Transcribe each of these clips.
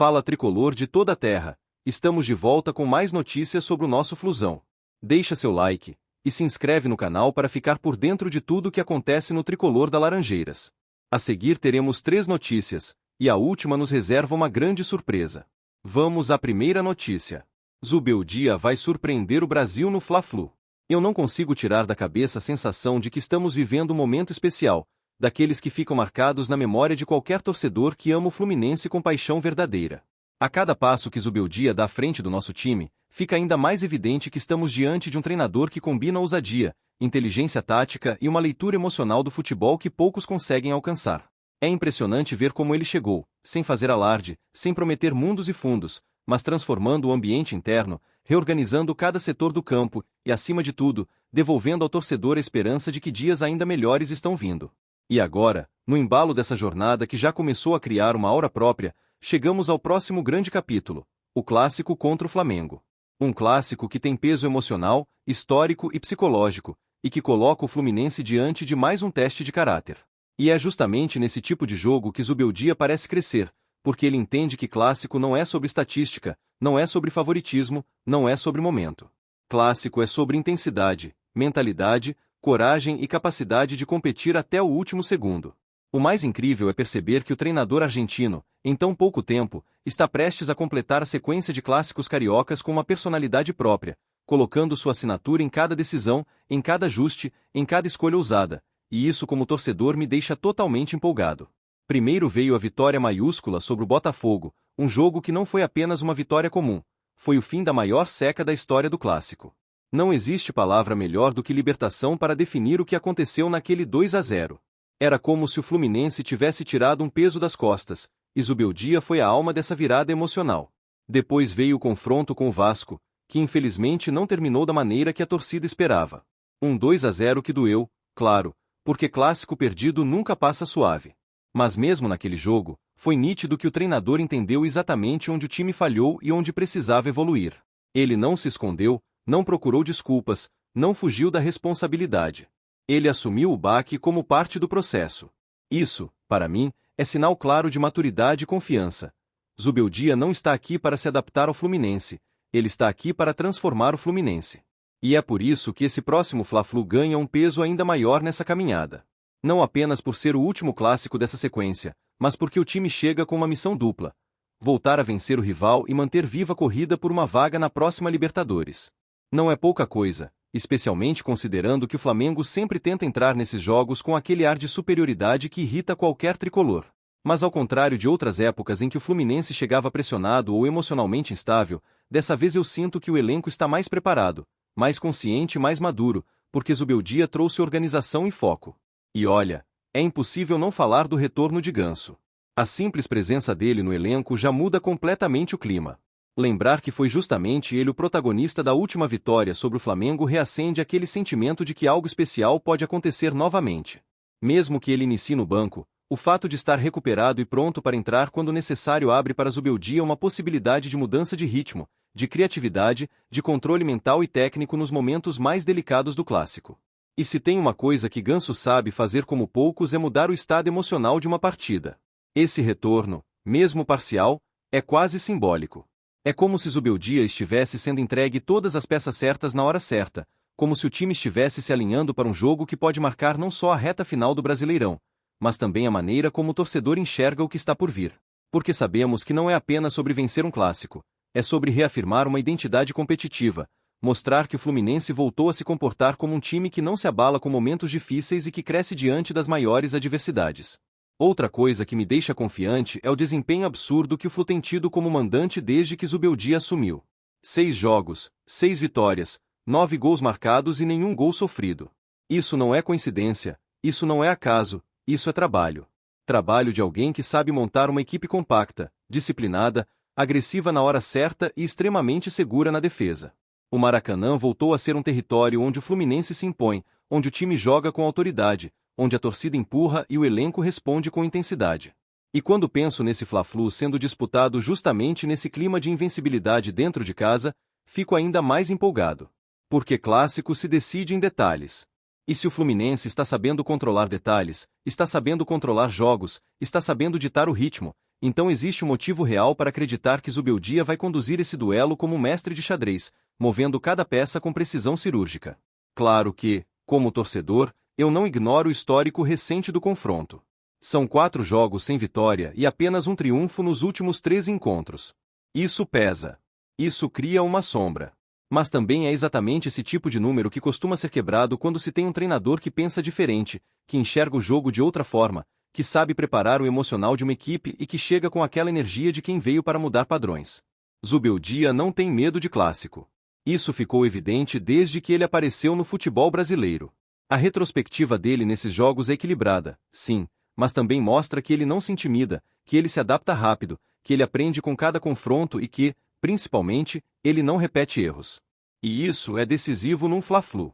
Fala tricolor de toda a terra, estamos de volta com mais notícias sobre o nosso Flusão. Deixa seu like e se inscreve no canal para ficar por dentro de tudo o que acontece no tricolor da Laranjeiras. A seguir teremos 3 notícias, e a última nos reserva uma grande surpresa. Vamos à primeira notícia. Zubeldia vai surpreender o Brasil no Fla-Flu. Eu não consigo tirar da cabeça a sensação de que estamos vivendo um momento especial, daqueles que ficam marcados na memória de qualquer torcedor que ama o Fluminense com paixão verdadeira. A cada passo que Zubeldia dá à frente do nosso time, fica ainda mais evidente que estamos diante de um treinador que combina ousadia, inteligência tática e uma leitura emocional do futebol que poucos conseguem alcançar. É impressionante ver como ele chegou, sem fazer alarde, sem prometer mundos e fundos, mas transformando o ambiente interno, reorganizando cada setor do campo e, acima de tudo, devolvendo ao torcedor a esperança de que dias ainda melhores estão vindo. E agora, no embalo dessa jornada que já começou a criar uma aura própria, chegamos ao próximo grande capítulo, o clássico contra o Flamengo. Um clássico que tem peso emocional, histórico e psicológico, e que coloca o Fluminense diante de mais um teste de caráter. E é justamente nesse tipo de jogo que Zubeldia parece crescer, porque ele entende que clássico não é sobre estatística, não é sobre favoritismo, não é sobre momento. Clássico é sobre intensidade, mentalidade, coragem e capacidade de competir até o último segundo. O mais incrível é perceber que o treinador argentino, em tão pouco tempo, está prestes a completar a sequência de clássicos cariocas com uma personalidade própria, colocando sua assinatura em cada decisão, em cada ajuste, em cada escolha ousada, e isso como torcedor me deixa totalmente empolgado. Primeiro veio a vitória maiúscula sobre o Botafogo, um jogo que não foi apenas uma vitória comum, foi o fim da maior seca da história do clássico. Não existe palavra melhor do que libertação para definir o que aconteceu naquele 2-0. Era como se o Fluminense tivesse tirado um peso das costas, e Zubeldia foi a alma dessa virada emocional. Depois veio o confronto com o Vasco, que infelizmente não terminou da maneira que a torcida esperava. Um 2-0 que doeu, claro, porque clássico perdido nunca passa suave. Mas mesmo naquele jogo, foi nítido que o treinador entendeu exatamente onde o time falhou e onde precisava evoluir. Ele não se escondeu, não procurou desculpas, não fugiu da responsabilidade. Ele assumiu o baque como parte do processo. Isso, para mim, é sinal claro de maturidade e confiança. Zubeldia não está aqui para se adaptar ao Fluminense, ele está aqui para transformar o Fluminense. E é por isso que esse próximo Fla-Flu ganha um peso ainda maior nessa caminhada. Não apenas por ser o último clássico dessa sequência, mas porque o time chega com uma missão dupla: voltar a vencer o rival e manter viva a corrida por uma vaga na próxima Libertadores. Não é pouca coisa, especialmente considerando que o Flamengo sempre tenta entrar nesses jogos com aquele ar de superioridade que irrita qualquer tricolor. Mas ao contrário de outras épocas em que o Fluminense chegava pressionado ou emocionalmente instável, dessa vez eu sinto que o elenco está mais preparado, mais consciente e mais maduro, porque Zubeldia trouxe organização e foco. E olha, é impossível não falar do retorno de Ganso. A simples presença dele no elenco já muda completamente o clima. Lembrar que foi justamente ele o protagonista da última vitória sobre o Flamengo reacende aquele sentimento de que algo especial pode acontecer novamente. Mesmo que ele inicie no banco, o fato de estar recuperado e pronto para entrar quando necessário abre para Zubeldia uma possibilidade de mudança de ritmo, de criatividade, de controle mental e técnico nos momentos mais delicados do clássico. E se tem uma coisa que Ganso sabe fazer como poucos é mudar o estado emocional de uma partida. Esse retorno, mesmo parcial, é quase simbólico. É como se Zubeldia estivesse sendo entregue todas as peças certas na hora certa, como se o time estivesse se alinhando para um jogo que pode marcar não só a reta final do Brasileirão, mas também a maneira como o torcedor enxerga o que está por vir. Porque sabemos que não é apenas sobre vencer um clássico, é sobre reafirmar uma identidade competitiva, mostrar que o Fluminense voltou a se comportar como um time que não se abala com momentos difíceis e que cresce diante das maiores adversidades. Outra coisa que me deixa confiante é o desempenho absurdo que o Flu tem tido como mandante desde que Zubeldia assumiu. 6 jogos, 6 vitórias, 9 gols marcados e nenhum gol sofrido. Isso não é coincidência, isso não é acaso, isso é trabalho. Trabalho de alguém que sabe montar uma equipe compacta, disciplinada, agressiva na hora certa e extremamente segura na defesa. O Maracanã voltou a ser um território onde o Fluminense se impõe, onde o time joga com autoridade, onde a torcida empurra e o elenco responde com intensidade. E quando penso nesse Fla-Flu sendo disputado justamente nesse clima de invencibilidade dentro de casa, fico ainda mais empolgado. Porque clássico se decide em detalhes. E se o Fluminense está sabendo controlar detalhes, está sabendo controlar jogos, está sabendo ditar o ritmo, Então existe um motivo real para acreditar que Zubeldia vai conduzir esse duelo como um mestre de xadrez, movendo cada peça com precisão cirúrgica. Claro que, como torcedor, eu não ignoro o histórico recente do confronto. São 4 jogos sem vitória e apenas um triunfo nos últimos 13 encontros. Isso pesa. Isso cria uma sombra. Mas também é exatamente esse tipo de número que costuma ser quebrado quando se tem um treinador que pensa diferente, que enxerga o jogo de outra forma, que sabe preparar o emocional de uma equipe e que chega com aquela energia de quem veio para mudar padrões. Zubeldia não tem medo de clássico. Isso ficou evidente desde que ele apareceu no futebol brasileiro. A retrospectiva dele nesses jogos é equilibrada, sim, mas também mostra que ele não se intimida, que ele se adapta rápido, que ele aprende com cada confronto e que, principalmente, ele não repete erros. E isso é decisivo num Fla-Flu.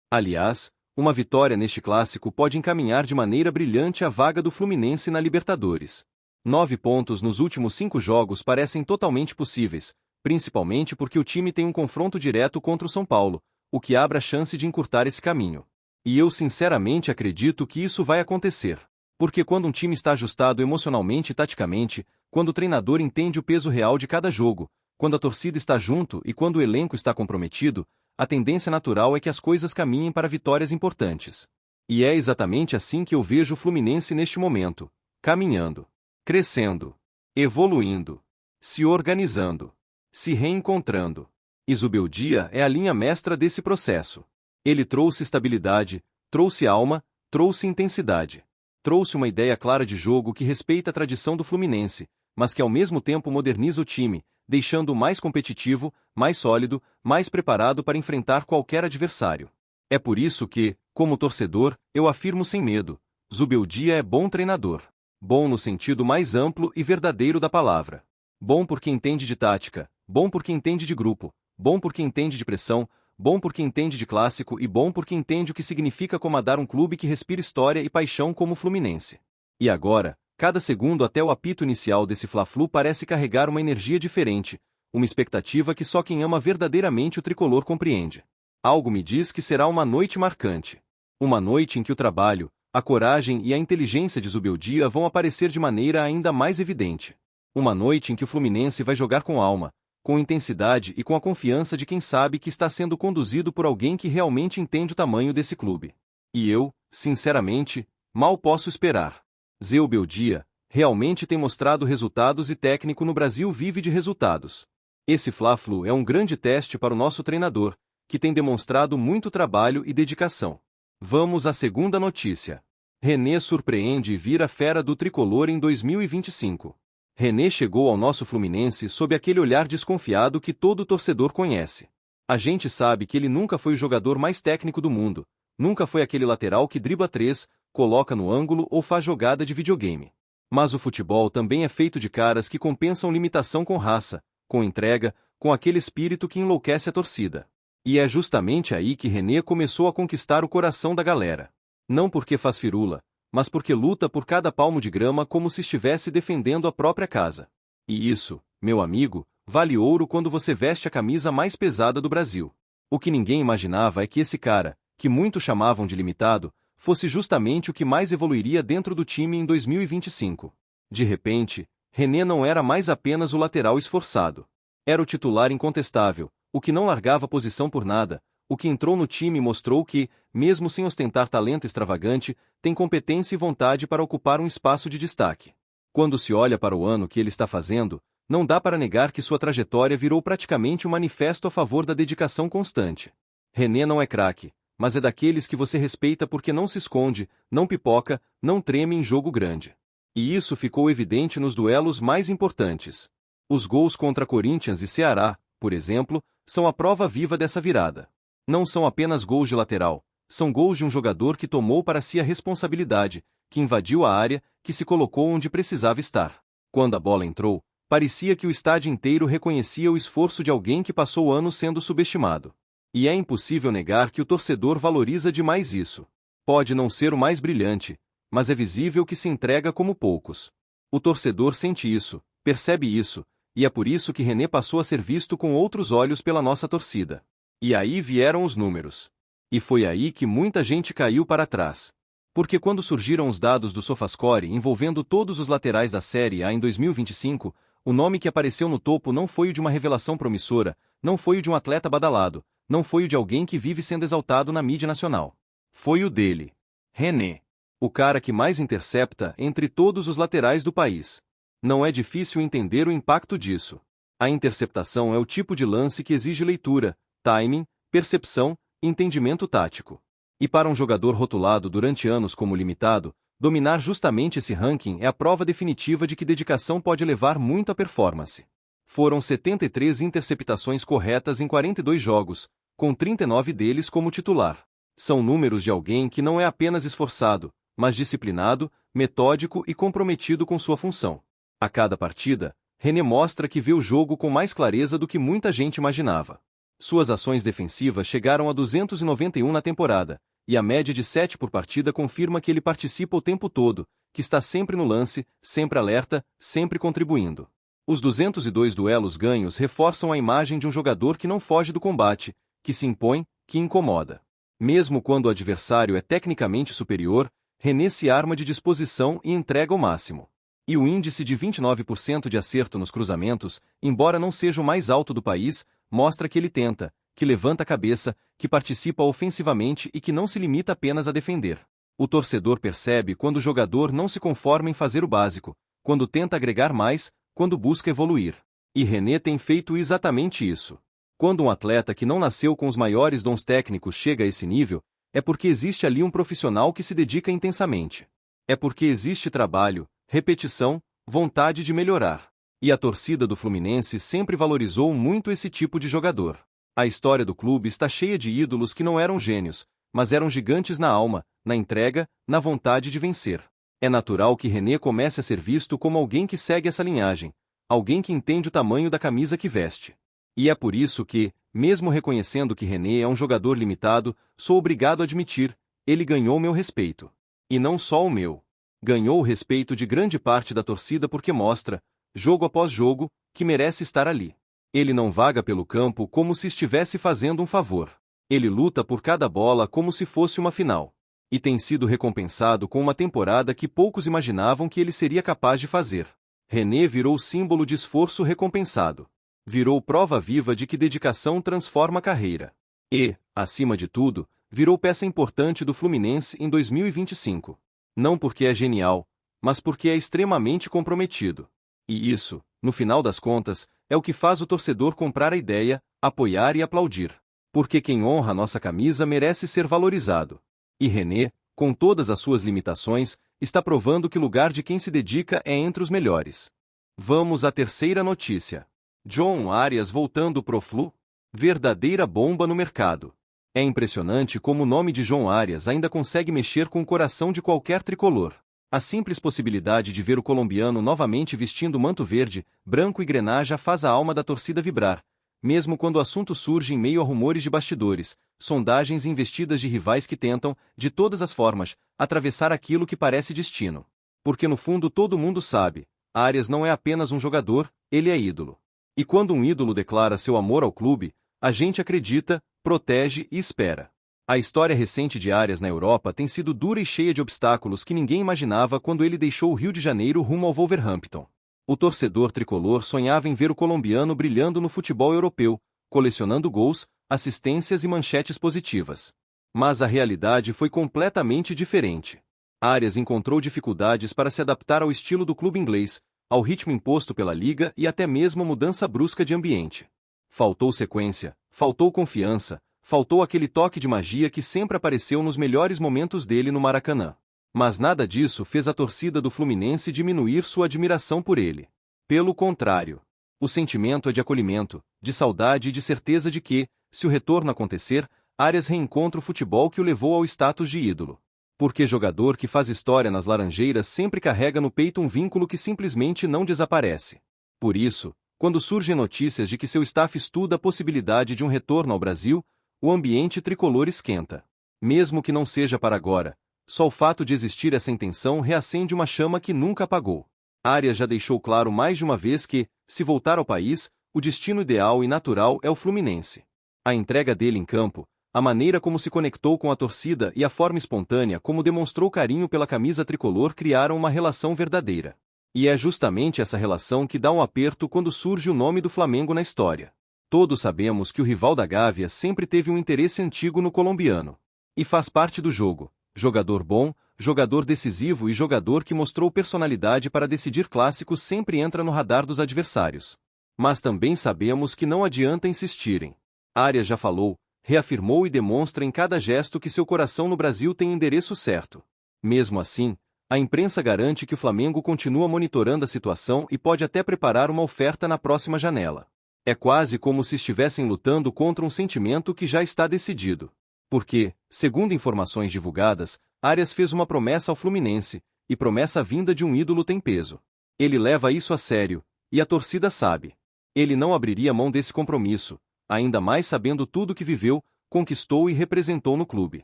Aliás, uma vitória neste clássico pode encaminhar de maneira brilhante a vaga do Fluminense na Libertadores. 9 pontos nos últimos 5 jogos parecem totalmente possíveis, principalmente porque o time tem um confronto direto contra o São Paulo, o que abre a chance de encurtar esse caminho. E eu sinceramente acredito que isso vai acontecer. Porque quando um time está ajustado emocionalmente e taticamente, quando o treinador entende o peso real de cada jogo, quando a torcida está junto e quando o elenco está comprometido, a tendência natural é que as coisas caminhem para vitórias importantes. E é exatamente assim que eu vejo o Fluminense neste momento, caminhando, crescendo, evoluindo, se organizando, se reencontrando. E Zubeldia é a linha mestra desse processo. Ele trouxe estabilidade, trouxe alma, trouxe intensidade. Trouxe uma ideia clara de jogo que respeita a tradição do Fluminense, mas que ao mesmo tempo moderniza o time, deixando-o mais competitivo, mais sólido, mais preparado para enfrentar qualquer adversário. É por isso que, como torcedor, eu afirmo sem medo, Zubeldia é bom treinador. Bom no sentido mais amplo e verdadeiro da palavra. Bom porque entende de tática, bom porque entende de grupo, bom porque entende de pressão, bom porque entende de clássico e bom porque entende o que significa comandar um clube que respira história e paixão como o Fluminense. E agora, cada segundo até o apito inicial desse Fla-Flu parece carregar uma energia diferente, uma expectativa que só quem ama verdadeiramente o tricolor compreende. Algo me diz que será uma noite marcante. Uma noite em que o trabalho, a coragem e a inteligência de Zubeldia vão aparecer de maneira ainda mais evidente. Uma noite em que o Fluminense vai jogar com alma, com intensidade e com a confiança de quem sabe que está sendo conduzido por alguém que realmente entende o tamanho desse clube. E eu, sinceramente, mal posso esperar. Zubeldia realmente tem mostrado resultados e técnico no Brasil vive de resultados. Esse Fla-Flu é um grande teste para o nosso treinador, que tem demonstrado muito trabalho e dedicação. Vamos à segunda notícia. René surpreende e vira fera do tricolor em 2025. René chegou ao nosso Fluminense sob aquele olhar desconfiado que todo torcedor conhece. A gente sabe que ele nunca foi o jogador mais técnico do mundo, nunca foi aquele lateral que dribla 3, coloca no ângulo ou faz jogada de videogame. Mas o futebol também é feito de caras que compensam limitação com raça, com entrega, com aquele espírito que enlouquece a torcida. E é justamente aí que René começou a conquistar o coração da galera. Não porque faz firula, mas porque luta por cada palmo de grama como se estivesse defendendo a própria casa. E isso, meu amigo, vale ouro quando você veste a camisa mais pesada do Brasil. O que ninguém imaginava é que esse cara, que muitos chamavam de limitado, fosse justamente o que mais evoluiria dentro do time em 2025. De repente, René não era mais apenas o lateral esforçado. Era o titular incontestável, o que não largava posição por nada, o que entrou no time e mostrou que, mesmo sem ostentar talento extravagante, tem competência e vontade para ocupar um espaço de destaque. Quando se olha para o ano que ele está fazendo, não dá para negar que sua trajetória virou praticamente um manifesto a favor da dedicação constante. René não é craque, mas é daqueles que você respeita porque não se esconde, não pipoca, não treme em jogo grande. E isso ficou evidente nos duelos mais importantes. Os gols contra Corinthians e Ceará, por exemplo, são a prova viva dessa virada. Não são apenas gols de lateral, são gols de um jogador que tomou para si a responsabilidade, que invadiu a área, que se colocou onde precisava estar. Quando a bola entrou, parecia que o estádio inteiro reconhecia o esforço de alguém que passou anos sendo subestimado. E é impossível negar que o torcedor valoriza demais isso. Pode não ser o mais brilhante, mas é visível que se entrega como poucos. O torcedor sente isso, percebe isso, e é por isso que René passou a ser visto com outros olhos pela nossa torcida. E aí vieram os números. E foi aí que muita gente caiu para trás. Porque quando surgiram os dados do SofaScore envolvendo todos os laterais da Série A em 2025, o nome que apareceu no topo não foi o de uma revelação promissora, não foi o de um atleta badalado, não foi o de alguém que vive sendo exaltado na mídia nacional. Foi o dele. René. O cara que mais intercepta entre todos os laterais do país. Não é difícil entender o impacto disso. A interceptação é o tipo de lance que exige leitura, timing, percepção, entendimento tático. E para um jogador rotulado durante anos como limitado, dominar justamente esse ranking é a prova definitiva de que dedicação pode levar muito à performance. Foram 73 interceptações corretas em 42 jogos, com 39 deles como titular. São números de alguém que não é apenas esforçado, mas disciplinado, metódico e comprometido com sua função. A cada partida, René mostra que vê o jogo com mais clareza do que muita gente imaginava. Suas ações defensivas chegaram a 291 na temporada, e a média de 7 por partida confirma que ele participa o tempo todo, que está sempre no lance, sempre alerta, sempre contribuindo. Os 202 duelos ganhos reforçam a imagem de um jogador que não foge do combate, que se impõe, que incomoda. Mesmo quando o adversário é tecnicamente superior, René se arma de disposição e entrega o máximo. E o índice de 29% de acerto nos cruzamentos, embora não seja o mais alto do país, mostra que ele tenta, que levanta a cabeça, que participa ofensivamente e que não se limita apenas a defender. O torcedor percebe quando o jogador não se conforma em fazer o básico, quando tenta agregar mais, quando busca evoluir. E René tem feito exatamente isso. Quando um atleta que não nasceu com os maiores dons técnicos chega a esse nível, é porque existe ali um profissional que se dedica intensamente. É porque existe trabalho, repetição, vontade de melhorar. E a torcida do Fluminense sempre valorizou muito esse tipo de jogador. A história do clube está cheia de ídolos que não eram gênios, mas eram gigantes na alma, na entrega, na vontade de vencer. É natural que René comece a ser visto como alguém que segue essa linhagem, alguém que entende o tamanho da camisa que veste. E é por isso que, mesmo reconhecendo que René é um jogador limitado, sou obrigado a admitir, ele ganhou meu respeito. E não só o meu. Ganhou o respeito de grande parte da torcida porque mostra, jogo após jogo, que merece estar ali. Ele não vaga pelo campo como se estivesse fazendo um favor. Ele luta por cada bola como se fosse uma final. E tem sido recompensado com uma temporada que poucos imaginavam que ele seria capaz de fazer. René virou símbolo de esforço recompensado. Virou prova viva de que dedicação transforma a carreira. E, acima de tudo, virou peça importante do Fluminense em 2025. Não porque é genial, mas porque é extremamente comprometido. E isso, no final das contas, é o que faz o torcedor comprar a ideia, apoiar e aplaudir. Porque quem honra nossa camisa merece ser valorizado. E René, com todas as suas limitações, está provando que o lugar de quem se dedica é entre os melhores. Vamos à terceira notícia. John Arias voltando pro Flu? Verdadeira bomba no mercado. É impressionante como o nome de John Arias ainda consegue mexer com o coração de qualquer tricolor. A simples possibilidade de ver o colombiano novamente vestindo o manto verde, branco e grená já faz a alma da torcida vibrar, mesmo quando o assunto surge em meio a rumores de bastidores, sondagens e investidas de rivais que tentam, de todas as formas, atravessar aquilo que parece destino. Porque no fundo todo mundo sabe, Arias não é apenas um jogador, ele é ídolo. E quando um ídolo declara seu amor ao clube, a gente acredita, protege e espera. A história recente de Arias na Europa tem sido dura e cheia de obstáculos que ninguém imaginava quando ele deixou o Rio de Janeiro rumo ao Wolverhampton. O torcedor tricolor sonhava em ver o colombiano brilhando no futebol europeu, colecionando gols, assistências e manchetes positivas. Mas a realidade foi completamente diferente. Arias encontrou dificuldades para se adaptar ao estilo do clube inglês, ao ritmo imposto pela liga e até mesmo a mudança brusca de ambiente. Faltou sequência, faltou confiança, faltou aquele toque de magia que sempre apareceu nos melhores momentos dele no Maracanã. Mas nada disso fez a torcida do Fluminense diminuir sua admiração por ele. Pelo contrário. O sentimento é de acolhimento, de saudade e de certeza de que, se o retorno acontecer, Arias reencontra o futebol que o levou ao status de ídolo. Porque jogador que faz história nas Laranjeiras sempre carrega no peito um vínculo que simplesmente não desaparece. Por isso, quando surgem notícias de que seu staff estuda a possibilidade de um retorno ao Brasil, o ambiente tricolor esquenta. Mesmo que não seja para agora, só o fato de existir essa intenção reacende uma chama que nunca apagou. Arias já deixou claro mais de uma vez que, se voltar ao país, o destino ideal e natural é o Fluminense. A entrega dele em campo, A maneira como se conectou com a torcida e a forma espontânea como demonstrou carinho pela camisa tricolor criaram uma relação verdadeira. E é justamente essa relação que dá um aperto quando surge o nome do Flamengo na história. Todos sabemos que o rival da Gávea sempre teve um interesse antigo no colombiano. E faz parte do jogo. Jogador bom, jogador decisivo e jogador que mostrou personalidade para decidir clássicos sempre entra no radar dos adversários. Mas também sabemos que não adianta insistirem. Arias já falou, reafirmou e demonstra em cada gesto que seu coração no Brasil tem endereço certo. Mesmo assim, a imprensa garante que o Flamengo continua monitorando a situação e pode até preparar uma oferta na próxima janela. É quase como se estivessem lutando contra um sentimento que já está decidido. Porque, segundo informações divulgadas, Arias fez uma promessa ao Fluminense, e promessa vinda de um ídolo tem peso. Ele leva isso a sério, e a torcida sabe. Ele não abriria mão desse compromisso, ainda mais sabendo tudo que viveu, conquistou e representou no clube.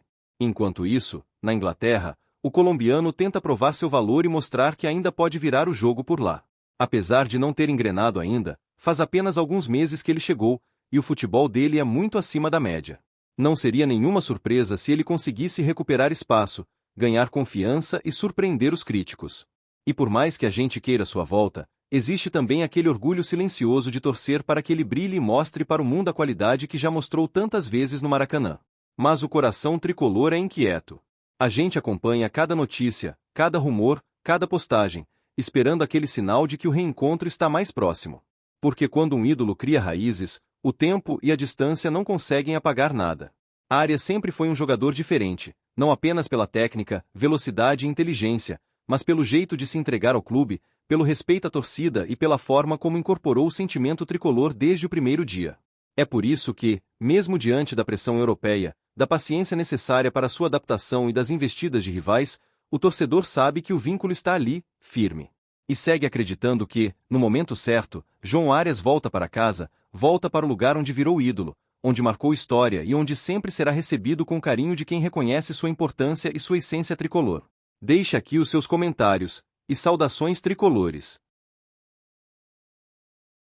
Enquanto isso, na Inglaterra, o colombiano tenta provar seu valor e mostrar que ainda pode virar o jogo por lá. Apesar de não ter engrenado ainda, faz apenas alguns meses que ele chegou, e o futebol dele é muito acima da média. Não seria nenhuma surpresa se ele conseguisse recuperar espaço, ganhar confiança e surpreender os críticos. E por mais que a gente queira sua volta, existe também aquele orgulho silencioso de torcer para que ele brilhe e mostre para o mundo a qualidade que já mostrou tantas vezes no Maracanã. Mas o coração tricolor é inquieto. A gente acompanha cada notícia, cada rumor, cada postagem, esperando aquele sinal de que o reencontro está mais próximo. Porque quando um ídolo cria raízes, o tempo e a distância não conseguem apagar nada. Arias sempre foi um jogador diferente, não apenas pela técnica, velocidade e inteligência, mas pelo jeito de se entregar ao clube, pelo respeito à torcida e pela forma como incorporou o sentimento tricolor desde o primeiro dia. É por isso que, mesmo diante da pressão europeia, da paciência necessária para sua adaptação e das investidas de rivais, o torcedor sabe que o vínculo está ali, firme. E segue acreditando que, no momento certo, João Arias volta para casa, volta para o lugar onde virou ídolo, onde marcou história e onde sempre será recebido com carinho de quem reconhece sua importância e sua essência tricolor. Deixe aqui os seus comentários, e saudações tricolores.